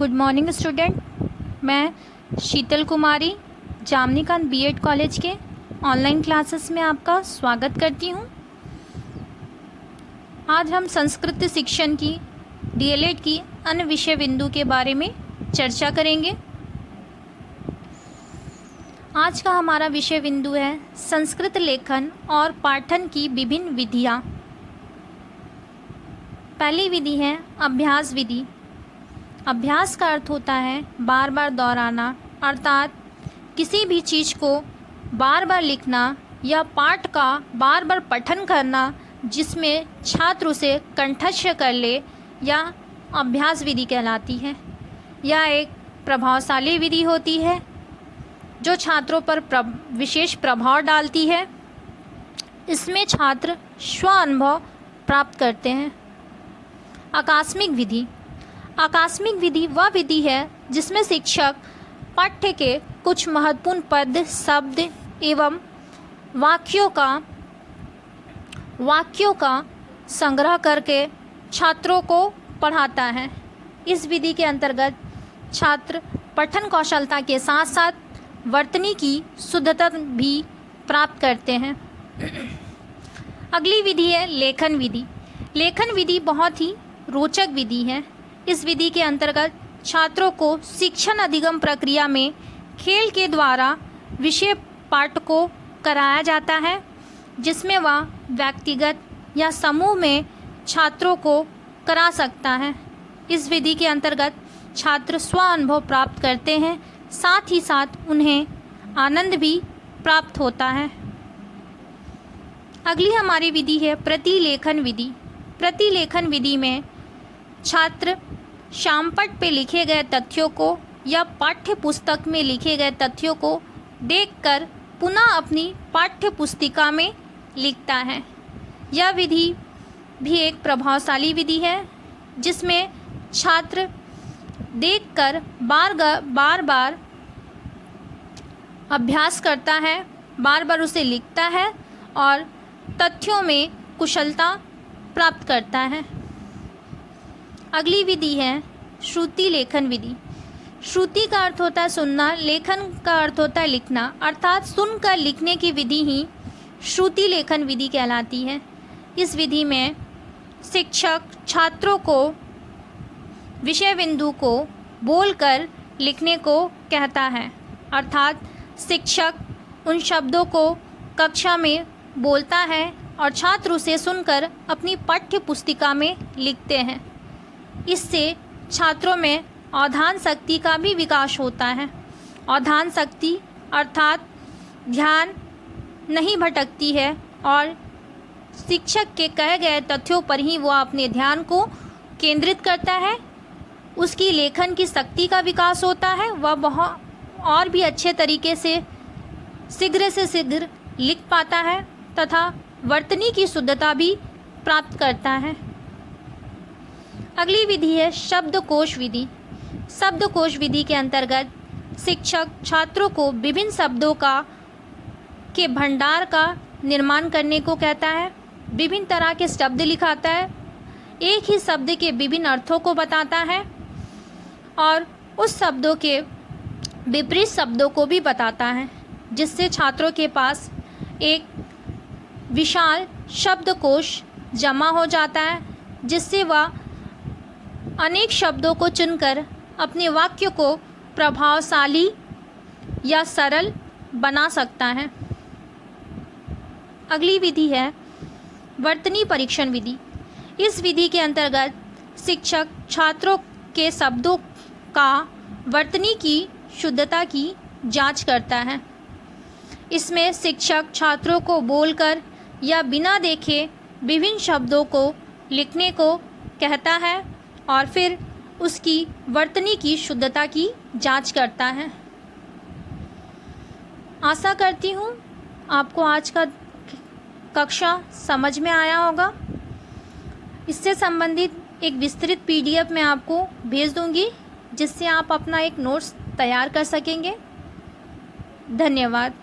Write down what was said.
Good morning student. मैं शीतल कुमारी जामनीकांत BEd college के online classes में आपका स्वागत करती हूँ। आज हम संस्कृत शिक्षण की डीएलएड की अन्य विषय बिंदु के बारे में चर्चा करेंगे। आज का हमारा विषय बिंदु है संस्कृत लेखन और पाठन की विभिन्न विधियाँ। पहली विधि है अभ्यास विधि। अभ्यास का अर्थ होता है बार बार दोहराना, अर्थात किसी भी चीज़ को बार बार लिखना या पाठ का बार बार पठन करना जिसमें छात्र उसे कंठस्थ कर ले, या अभ्यास विधि कहलाती है। यह एक प्रभावशाली विधि होती है जो छात्रों पर विशेष प्रभाव डालती है। इसमें छात्र स्व अनुभव प्राप्त करते हैं। आकस्मिक विधि। आकस्मिक विधि वह विधि है जिसमें शिक्षक पाठ्य के कुछ महत्वपूर्ण पद, शब्द एवं वाक्यों का संग्रह करके छात्रों को पढ़ाता है। इस विधि के अंतर्गत छात्र पठन कौशलता के साथ साथ वर्तनी की शुद्धता भी प्राप्त करते हैं। अगली विधि है लेखन विधि। लेखन विधि बहुत ही रोचक विधि है। इस विधि के अंतर्गत छात्रों को शिक्षण अधिगम प्रक्रिया में खेल के द्वारा विषय पाठ को कराया जाता है, जिसमें वह व्यक्तिगत या समूह में छात्रों को करा सकता है। इस विधि के अंतर्गत छात्र स्व अनुभव प्राप्त करते हैं, साथ ही साथ उन्हें आनंद भी प्राप्त होता है। अगली हमारी विधि है प्रतिलेखन विधि। प्रतिलेखन विधि में छात्र शामपट पे लिखे गए तथ्यों को या पाठ्य पुस्तक में लिखे गए तथ्यों को देखकर पुनः अपनी पाठ्य पुस्तिका में लिखता है। यह विधि भी एक प्रभावशाली विधि है जिसमें छात्र देखकर बार बार अभ्यास करता है, बार बार उसे लिखता है और तथ्यों में कुशलता प्राप्त करता है। अगली विधि है श्रुति लेखन विधि। श्रुति का अर्थ होता है सुनना, लेखन का अर्थ होता है लिखना, अर्थात सुनकर लिखने की विधि ही श्रुति लेखन विधि कहलाती है। इस विधि में शिक्षक छात्रों को विषय बिंदु को बोलकर लिखने को कहता है, अर्थात शिक्षक उन शब्दों को कक्षा में बोलता है और छात्र उसे सुनकर अपनी पाठ्य पुस्तिका में लिखते हैं। इससे छात्रों में अवधान शक्ति का भी विकास होता है। अवधान शक्ति अर्थात ध्यान नहीं भटकती है और शिक्षक के कहे गए तथ्यों पर ही वह अपने ध्यान को केंद्रित करता है। उसकी लेखन की शक्ति का विकास होता है, वह बहुत और भी अच्छे तरीके से शीघ्र लिख पाता है तथा वर्तनी की शुद्धता भी प्राप्त करता है। अगली विधि है शब्दकोश विधि। शब्दकोश विधि के अंतर्गत शिक्षक छात्रों को विभिन्न शब्दों के भंडार का निर्माण करने को कहता है। विभिन्न तरह के शब्द लिखाता है, एक ही शब्द के विभिन्न अर्थों को बताता है और उस शब्दों के विपरीत शब्दों को भी बताता है, जिससे छात्रों के पास एक विशाल शब्दकोश जमा हो जाता है, जिससे वह अनेक शब्दों को चुनकर अपने वाक्य को प्रभावशाली या सरल बना सकता है। अगली विधि है वर्तनी परीक्षण विधि। इस विधि के अंतर्गत शिक्षक छात्रों के शब्दों का वर्तनी की शुद्धता की जांच करता है। इसमें शिक्षक छात्रों को बोलकर या बिना देखे विभिन्न शब्दों को लिखने को कहता है और फिर उसकी वर्तनी की शुद्धता की जांच करता है। आशा करती हूँ आपको आज का कक्षा समझ में आया होगा। इससे संबंधित एक विस्तृत पीडीएफ मैं आपको भेज दूँगी, जिससे आप अपना एक नोट्स तैयार कर सकेंगे। धन्यवाद।